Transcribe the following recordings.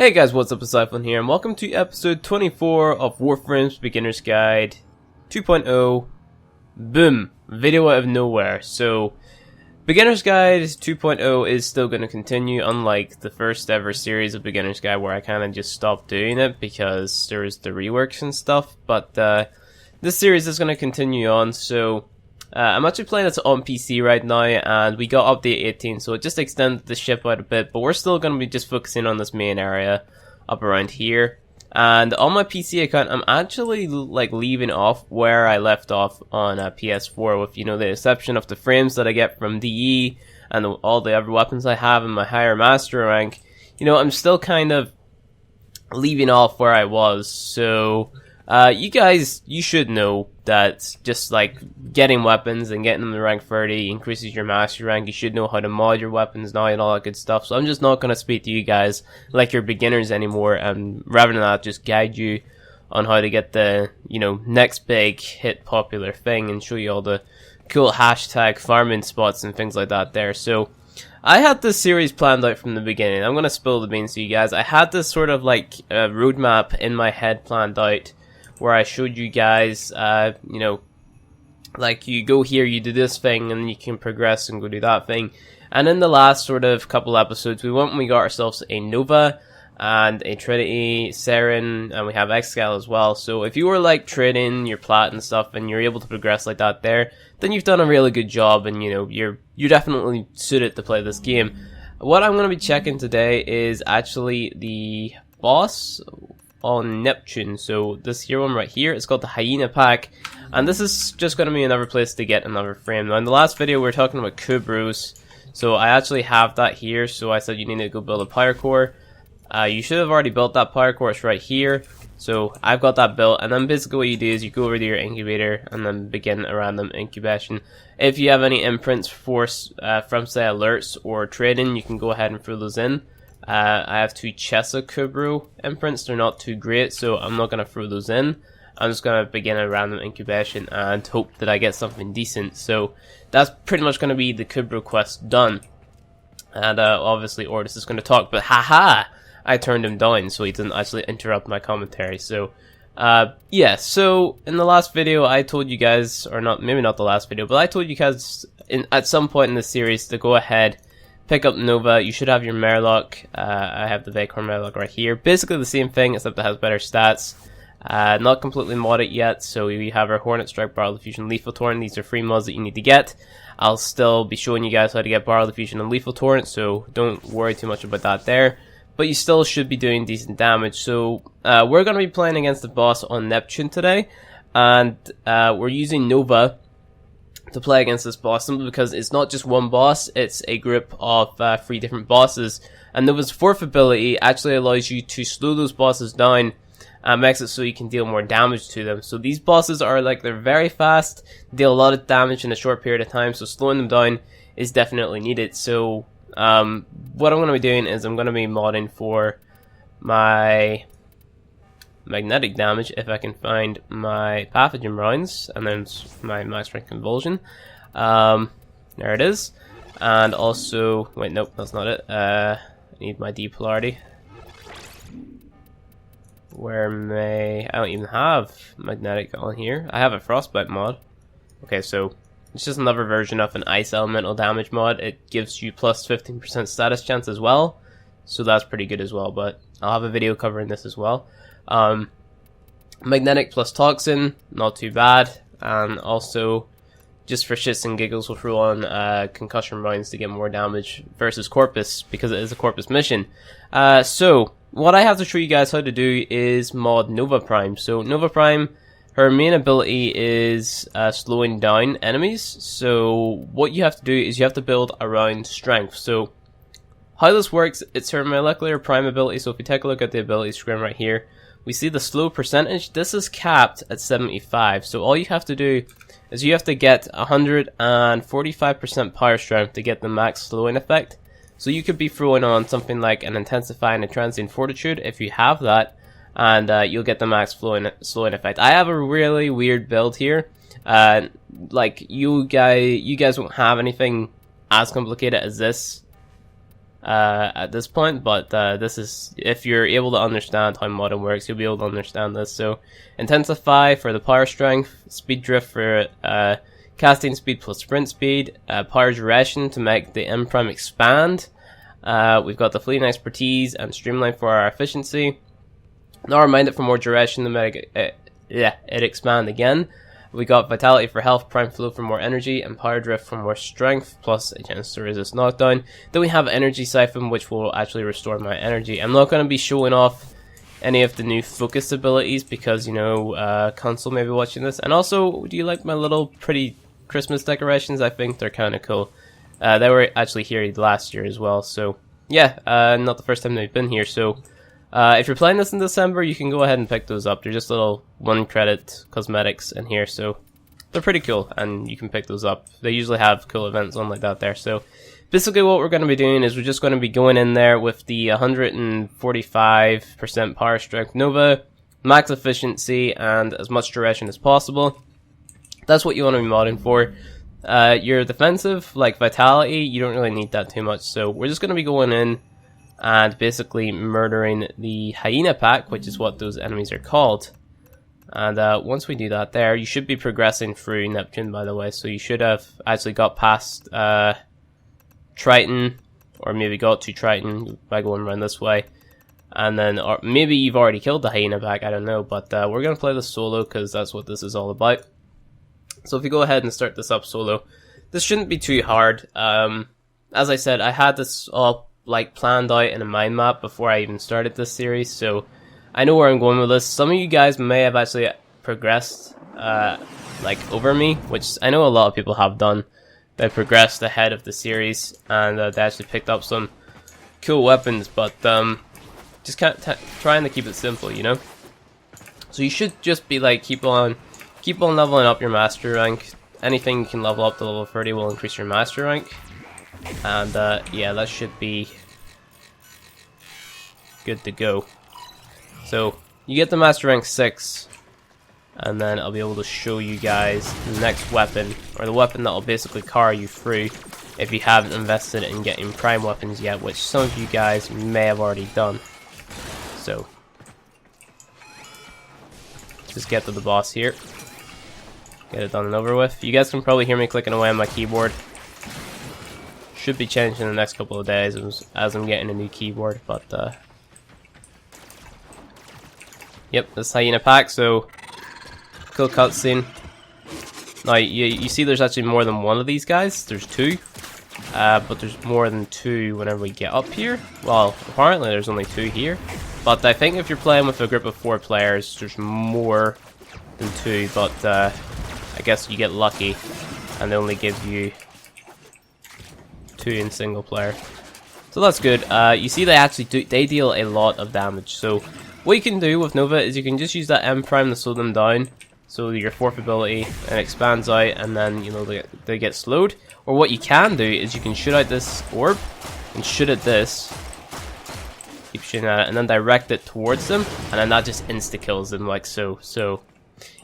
Hey guys, what's up, it's sci-fi here, and welcome to episode 24 of Warframes Beginner's Guide 2.0. Boom! Video out of nowhere. So, Beginner's Guide 2.0 is still going to continue, unlike the first ever series of Beginner's Guide where I kind of just stopped doing it because there was the reworks and stuff, but this series is going to continue on. So I'm actually playing it on PC right now, and we got update 18, so it just extended the ship out a bit, but we're still going to be just focusing on this main area up around here. And on my PC account, I'm actually like leaving off where I left off on PS4, with, you know, the exception of the frames that I get from DE and all the other weapons I have in my higher master rank. You know, I'm still kind of leaving off where I was, so you guys, you should know that just like getting weapons and getting them to rank 30 increases your master rank. You should know how to mod your weapons now and all that good stuff. So I'm just not going to speak to you guys like you're beginners anymore, and rather than that, just guide you on how to get the, you know, next big hit popular thing and show you all the cool hashtag farming spots and things like that there. So I had this series planned out from the beginning. I'm going to spill the beans to you guys. I had this sort of like roadmap in my head planned out, where I showed you guys, you know, like you go here, you do this thing, and then you can progress and go do that thing. And in the last sort of couple episodes, we went and we got ourselves a Nova and a Trinity, Saren, and we have Excal as well. So if you were like trading your plat and stuff, and you're able to progress like that there, then you've done a really good job, and you know, you're definitely suited to play this game. What I'm going to be checking today is actually the boss on Neptune. So this here one right here, it's called the Hyena pack, and this is just going to be another place to get another frame. Now in the last video we were talking about Kubros, so I actually have that here. So I said you need to go build a power core. You should have already built that power core. It's right here. So I've got that built, and then basically what you do is you go over to your incubator and then begin a random incubation. If you have any imprints from say alerts or trading, you can go ahead and throw those in. I have 2 Chesa Kubro imprints. They're not too great, so I'm not going to throw those in. I'm just going to begin a random incubation and hope that I get something decent. So that's pretty much going to be the Kubro quest done. And obviously Ortis is going to talk, but haha, I turned him down so he didn't actually interrupt my commentary. So yeah, so in the last video I told you guys, or not, maybe not the last video, but I told you guys at some point in the series to go ahead, pick up Nova. You should have your Merlock. I have the Vacor Merlock right here. Basically the same thing, except it has better stats. Not completely modded yet, so we have our Hornet Strike, Barrel Diffusion, Lethal Torrent. These are free mods that you need to get. I'll still be showing you guys how to get Barrel Diffusion and Lethal Torrent, so don't worry too much about that there. But you still should be doing decent damage. So we're going to be playing against the boss on Neptune today, and we're using Nova to play against this boss, simply because it's not just one boss, it's a group of 3 different bosses. And Nova's 4th ability actually allows you to slow those bosses down and makes it so you can deal more damage to them. So these bosses are like, they're very fast, deal a lot of damage in a short period of time, so slowing them down is definitely needed. So what I'm going to be doing is I'm going to be modding for my magnetic damage, if I can find my pathogen rounds, and then my max rank convulsion. There it is. And also, wait, nope, that's not it. I need my depolarity. I don't even have magnetic on here. I have a frostbite mod. Okay, so it's just another version of an ice elemental damage mod. It gives you plus 15% status chance as well, so that's pretty good as well, but I'll have a video covering this as well. Magnetic plus toxin, not too bad, and also just for shits and giggles we'll throw on concussion rounds to get more damage versus Corpus, because it is a Corpus mission. So what I have to show you guys how to do is mod Nova Prime. So Nova Prime, her main ability is slowing down enemies. So what you have to do is you have to build around strength. So how this works, it's her molecular prime ability. So if we take a look at the ability screen right here, we see the slow percentage. This is capped at 75. So all you have to do is you have to get 145% power strength to get the max slowing effect. So you could be throwing on something like an Intensify and a Transient Fortitude if you have that, and you'll get the max slowing effect. I have a really weird build here. Like you guys won't have anything as complicated as this. at this point, but this is, if you're able to understand how modding works, you'll be able to understand this. So intensify for the power strength, speed drift for casting speed plus sprint speed, power duration to make the M prime expand. We've got the fleeting expertise and streamline for our efficiency. Now remind it for more duration to make it expand again. We got vitality for health, prime flow for more energy, and power drift for more strength, plus a chance to resist knockdown. Then we have energy siphon, which will actually restore my energy. I'm not going to be showing off any of the new focus abilities because, you know, console may be watching this. And also, do you like my little pretty Christmas decorations? I think they're kind of cool. They were actually here last year as well, so yeah, not the first time they've been here. So if you're playing this in December, you can go ahead and pick those up. They're just little 1 credit cosmetics in here, so they're pretty cool, and you can pick those up. They usually have cool events on like that there. So basically what we're going to be doing is we're just going to be going in there with the 145% power strength Nova, max efficiency, and as much duration as possible. That's what you want to be modding for. Your defensive, like vitality, you don't really need that too much, so we're just going to be going in and basically murdering the Hyena pack, which is what those enemies are called. And once we do that there, you should be progressing through Neptune, by the way, so you should have actually got past Triton, or maybe got to Triton by going around this way. And then, or maybe you've already killed the Hyena pack, I don't know, but we're going to play this solo because that's what this is all about. So if you go ahead and start this up solo, this shouldn't be too hard. As I said, I had this all like planned out in a mind map before I even started this series, so I know where I'm going with this. Some of you guys may have actually progressed like over me, which I know a lot of people have done. They progressed ahead of the series and they actually picked up some cool weapons, but just trying to keep it simple, you know. So you should just be like keep on leveling up your master rank. Anything you can level up to level 30 will increase your master rank. And yeah, that should be good to go. So you get the master rank 6, and then I'll be able to show you guys the next weapon, or the weapon that will basically carry you through if you haven't invested in getting prime weapons yet, which some of you guys may have already done. So just get to the boss here, get it done and over with. You guys can probably hear me clicking away on my keyboard. Should be changing in the next couple of days as I'm getting a new keyboard, but yep, this Hyena pack, so cool cutscene. Now you see there's actually more than one of these guys. There's 2, but there's more than 2 whenever we get up here. Well, apparently there's only 2 here, but I think if you're playing with a group of 4 players, there's more than 2, but I guess you get lucky and they only give you 2 in single player, so that's good. You see they actually they deal a lot of damage, so what you can do with Nova is you can just use that M prime to slow them down, so your 4th ability, and it expands out, and then, you know, they get slowed. Or what you can do is you can shoot out this orb and shoot at this, keep shooting at it, and then direct it towards them, and then that just insta kills them like so. So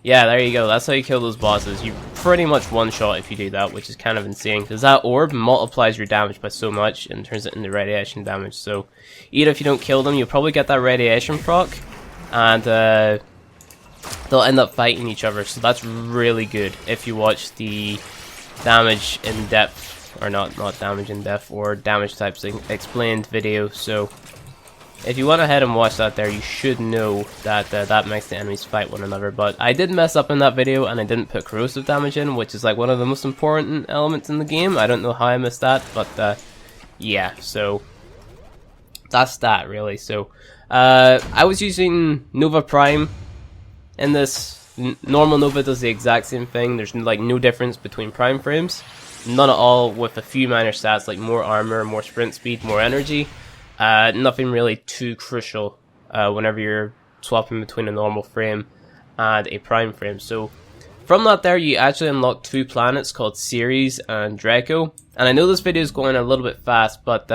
yeah, there you go. That's how you kill those bosses. You pretty much one-shot if you do that, which is kind of insane, because that orb multiplies your damage by so much and turns it into radiation damage. So even if you don't kill them, you'll probably get that radiation proc, and they'll end up fighting each other. So that's really good if you watch the damage in depth, or not damage in depth, or damage types explained video. So if you went ahead and watched that there, you should know that that makes the enemies fight one another. But I did mess up in that video, and I didn't put corrosive damage in, which is like one of the most important elements in the game. I don't know how I missed that, but yeah, so that's that really. So I was using Nova Prime in this. Normal Nova does the exact same thing. There's like no difference between prime frames, none at all, with a few minor stats like more armor, more sprint speed, more energy. Nothing really too crucial whenever you're swapping between a normal frame and a prime frame. So from that there, you actually unlock 2 planets called Ceres and Draco. And I know this video is going a little bit fast, but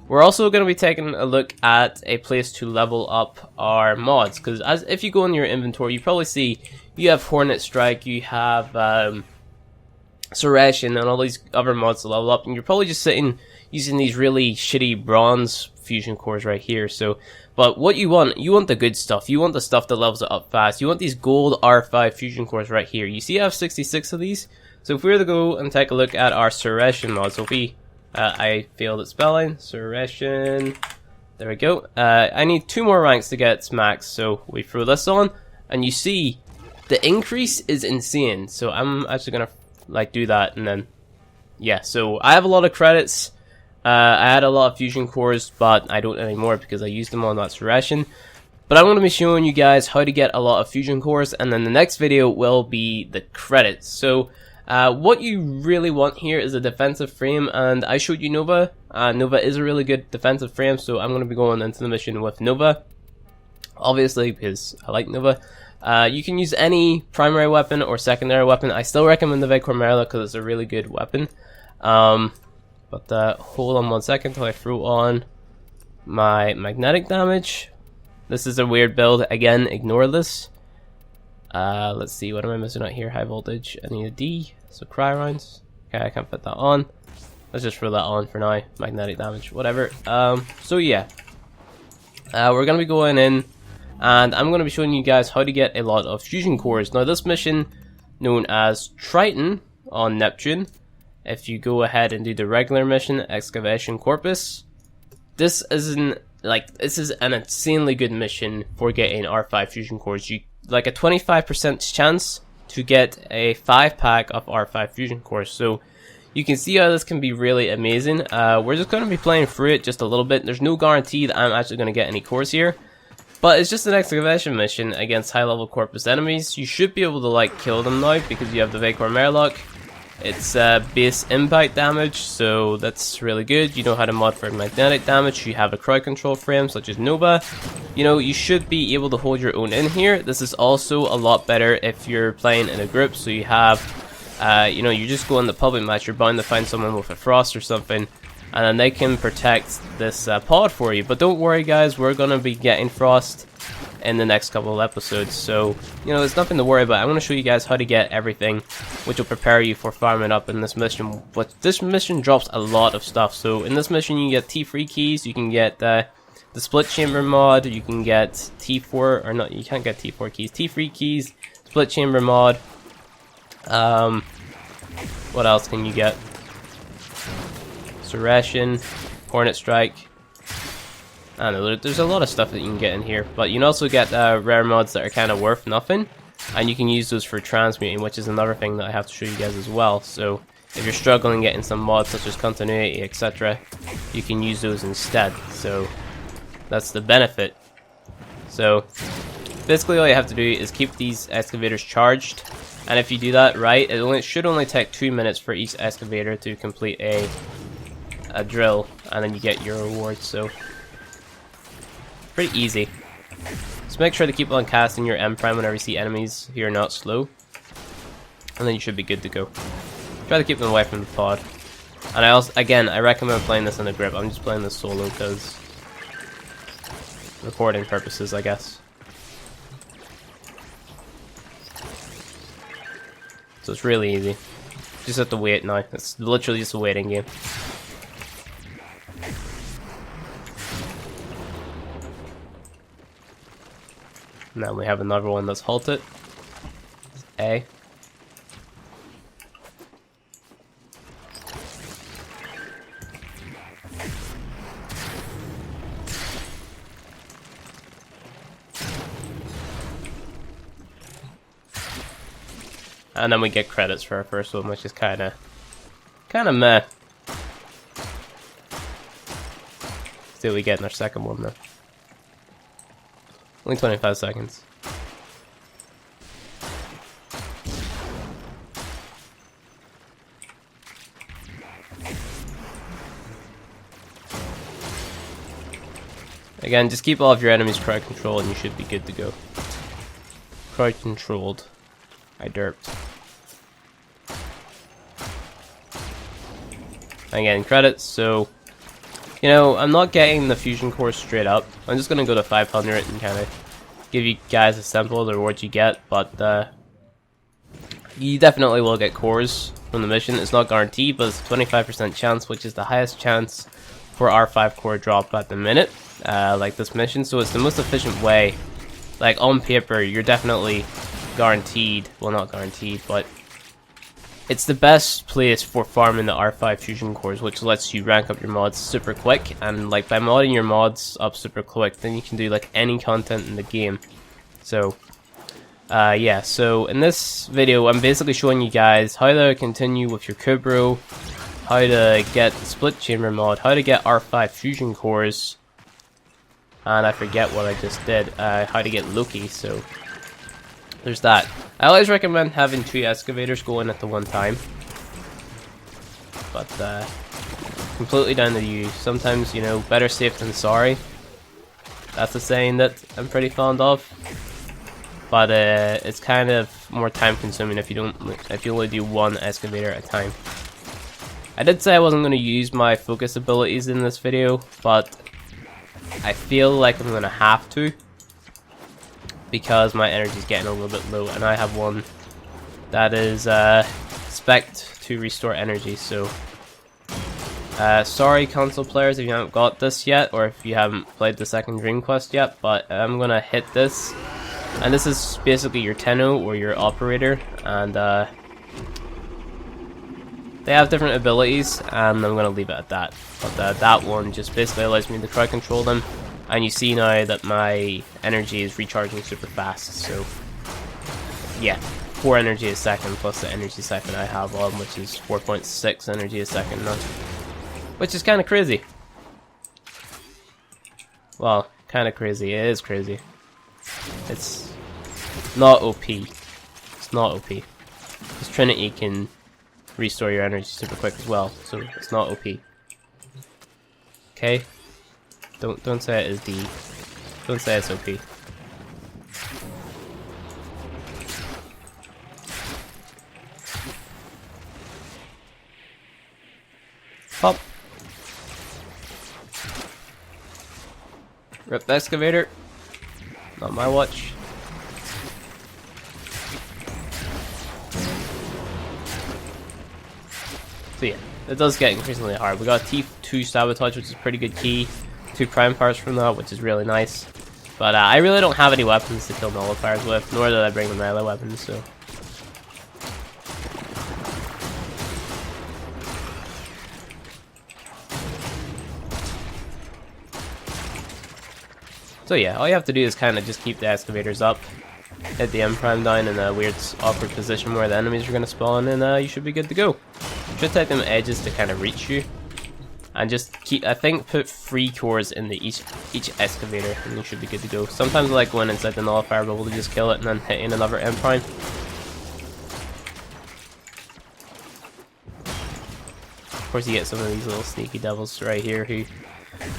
we're also going to be taking a look at a place to level up our mods. Because if you go in your inventory, you probably see you have Hornet Strike, you have Suration, and all these other mods to level up. And you're probably just sitting using these really shitty bronze fusion cores right here. So, but what you want the good stuff. You want the stuff that levels it up fast. You want these gold R5 fusion cores right here. You see I have 66 of these. So if we were to go and take a look at our Suression mod, so if we, I failed at spelling, Suression, there we go. I need 2 more ranks to get max, so we throw this on, and you see, the increase is insane. So I'm actually gonna, like, do that, and then, yeah, so I have a lot of credits. I had a lot of fusion cores, but I don't anymore because I used them on that Suression. But I'm going to be showing you guys how to get a lot of fusion cores, and then the next video will be the credits. So, what you really want here is a defensive frame, and I showed you Nova. Nova is a really good defensive frame, so I'm going to be going into the mission with Nova, obviously, because I like Nova. You can use any primary weapon or secondary weapon. I still recommend the Vigor because it's a really good weapon. But hold on 1 second till I throw on my magnetic damage. This is a weird build. Again, ignore this. Let's see, what am I missing out here? High voltage. I need a D. So cryo rounds. Okay, I can't put that on. Let's just throw that on for now. Magnetic damage, whatever. So yeah. We're gonna be going in, and I'm gonna be showing you guys how to get a lot of fusion cores. Now this mission, known as Triton on Neptune, if you go ahead and do the regular mission, Excavation Corpus, this is an insanely good mission for getting R5 fusion cores. You like a 25% chance to get a 5-pack of R5 fusion cores. So you can see how this can be really amazing. We're just going to be playing through it just a little bit. There's no guarantee that I'm actually going to get any cores here, but it's just an excavation mission against high-level Corpus enemies. You should be able to like kill them now because you have the Vigor Merlock. It's base impact damage, so that's really good. You know how to mod for magnetic damage. You have a crowd control frame such as Nova. You know, you should be able to hold your own in here. This is also a lot better if you're playing in a group, so you have, you know, you just go in the public match, you're bound to find someone with a frost or something, and then they can protect this pod for you. But don't worry guys, we're going to be getting frost in the next couple of episodes, so you know, it's nothing to worry about. I'm going to show you guys how to get everything, which will prepare you for farming up in this mission. But this mission drops a lot of stuff. So in this mission you get T3 keys, you can get the split chamber mod, you can get T4, or not, you can't get T4 keys, T3 keys, split chamber mod. What else can you get? Suression, Hornet Strike. I don't know, there's a lot of stuff that you can get in here, but you can also get rare mods that are kind of worth nothing, and you can use those for transmuting, which is another thing that I have to show you guys as well. So if you're struggling getting some mods such as continuity, etc., you can use those instead, so that's the benefit. So basically all you have to do is keep these excavators charged, and if you do that right, it should only take 2 minutes for each excavator to complete a drill, and then you get your rewards. So pretty easy. Just make sure to keep on casting your M prime whenever you see enemies who are not slow, and then you should be good to go. Try to keep them away from the pod. And I also, again, I recommend playing this in a group. I'm just playing this solo because recording purposes, I guess. So it's really easy. Just have to wait now. It's literally just a waiting game. Now we have another one that's halted. A. And then we get credits for our first one, which is kinda meh. See what we get in our second one though. Only 25 seconds. Again, just keep all of your enemies crowd control and you should be good to go. Crowd controlled. I derped. I'm getting credits, so you know, I'm not getting the fusion core straight up. I'm just gonna go to 500 and kind of give you guys a sample of the rewards you get, but you definitely will get cores from the mission. It's not guaranteed, but it's a 25% chance, which is the highest chance for R5 core drop at the minute, like this mission. So it's the most efficient way. Like on paper, you're definitely guaranteed, well not guaranteed, but it's the best place for farming the R5 fusion cores, which lets you rank up your mods super quick. And like by modding your mods up super quick, then you can do like any content in the game. So yeah, so in this video I'm basically showing you guys how to continue with your Kubro, how to get the split chamber mod, how to get R5 fusion cores, and I forget what I just did, how to get Loki. So there's that. I always recommend having 2 excavators going at the one time, but completely down to you. Sometimes, you know, better safe than sorry. That's a saying that I'm pretty fond of, but it's kind of more time consuming if you only do 1 excavator at a time. I did say I wasn't going to use my focus abilities in this video, but I feel like I'm going to have to, because my energy is getting a little bit low, and I have one that is spec'd to restore energy. So sorry console players if you haven't got this yet, or if you haven't played the second Dream Quest yet, but I'm gonna hit this, and this is basically your Tenno or your operator, and they have different abilities, and I'm gonna leave it at that. But that one just basically allows me to crowd control them. And you see now that my energy is recharging super fast, so yeah, 4 energy a second plus the energy siphon I have on, which is 4.6 energy a second now, which is kind of crazy. Well, kind of crazy. It is crazy. It's not OP. It's not OP. Because Trinity can restore your energy super quick as well, so it's not OP. Okay. Don't say it is D. Don't say it's OP. Pop. Rip the excavator. Not my watch. So yeah, it does get increasingly hard. We got T2 sabotage, which is a pretty good key. 2 prime parts from that, which is really nice. But I really don't have any weapons to kill nullifiers with, nor did I bring the melee weapons, so. So yeah, all you have to do is kind of just keep the excavators up, hit the M prime down in a weird awkward position where the enemies are going to spawn, and you should be good to go. You should take them edges to kind of reach you. And just keep, I think, put 3 cores in each excavator, and you should be good to go. Sometimes I like going inside the nullifier bubble to just kill it and then hitting another M prime. Of course, you get some of these little sneaky devils right here who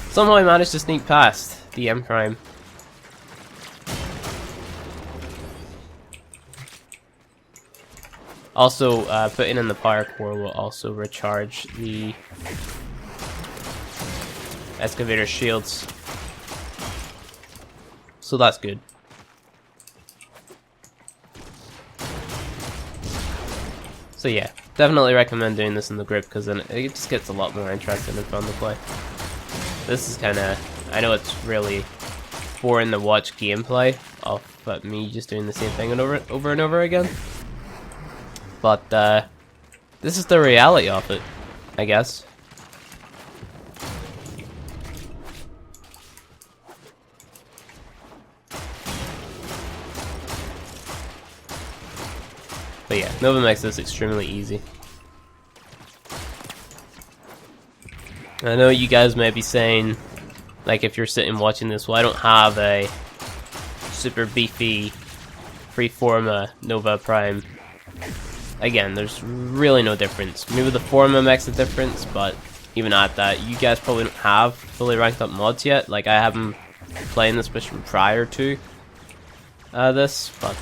somehow managed to sneak past the M prime. Also, putting in the power core will also recharge the excavator shields, so that's good. So yeah, definitely recommend doing this in the group, because then it just gets a lot more interesting and fun to play. This is kind of, I know it's really boring to watch gameplay of me just doing the same thing over and over again, but this is the reality of it, I guess. But yeah, Nova makes this extremely easy. I know you guys may be saying, like if you're sitting watching this, well I don't have a super beefy freeforma Nova Prime. Again, there's really no difference. Maybe the Forma makes a difference, but even at that, you guys probably don't have fully ranked up mods yet. Like I haven't playing this mission prior to this, but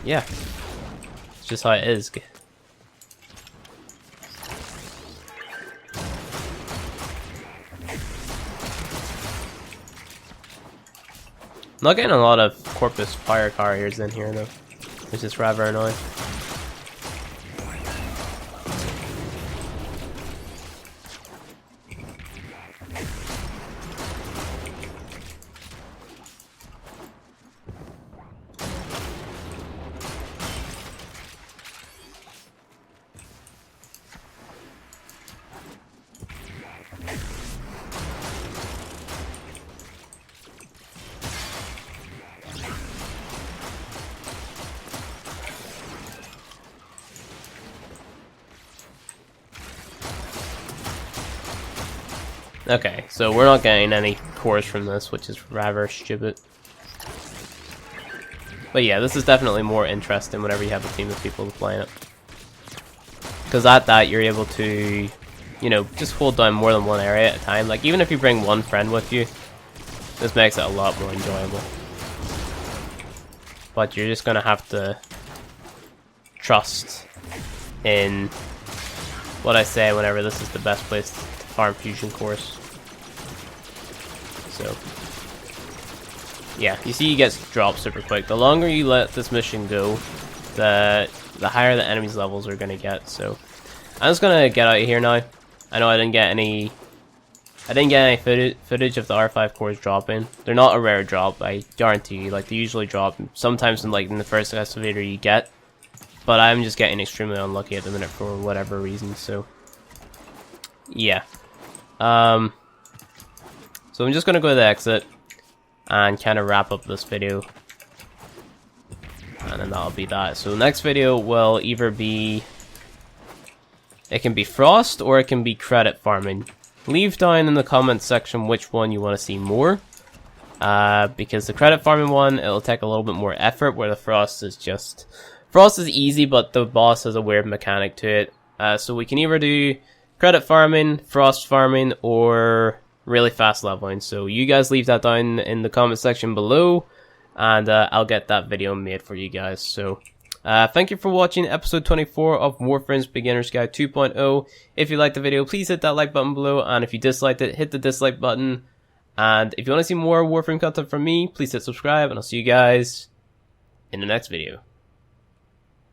yeah, it's just how it is. Not getting a lot of Corpus fire carriers in here though, which is rather annoying. Okay, so we're not getting any cores from this, which is rather stupid. But yeah, this is definitely more interesting whenever you have a team of people playing it. Because at that, you're able to, you know, just hold down more than one area at a time. Like, even if you bring one friend with you, this makes it a lot more enjoyable. But you're just going to have to trust in what I say whenever this is the best place to farm fusion cores. So, yeah, you see you get dropped super quick. The longer you let this mission go, the higher the enemy's levels are going to get. So, I'm just going to get out of here now. I know I didn't get any footage of the R5 cores dropping. They're not a rare drop, I guarantee you. Like, they usually drop sometimes in the first excavator you get. But I'm just getting extremely unlucky at the minute for whatever reason, so yeah. So I'm just gonna go to the exit and kind of wrap up this video. And then that'll be that. So the next video will either be, it can be Frost or it can be credit farming. Leave down in the comments section which one you want to see more. Because the credit farming one, it'll take a little bit more effort, where the Frost is just... Frost is easy, but the boss has a weird mechanic to it. So we can either do credit farming, Frost farming, or really fast leveling. So you guys leave that down in the comment section below, and I'll get that video made for you guys. So thank you for watching episode 24 of Warframes Beginner's Guide 2.0. If you liked the video, please hit that like button below, and if you disliked it, hit the dislike button. And if you want to see more Warframe content from me, please hit subscribe, and I'll see you guys in the next video.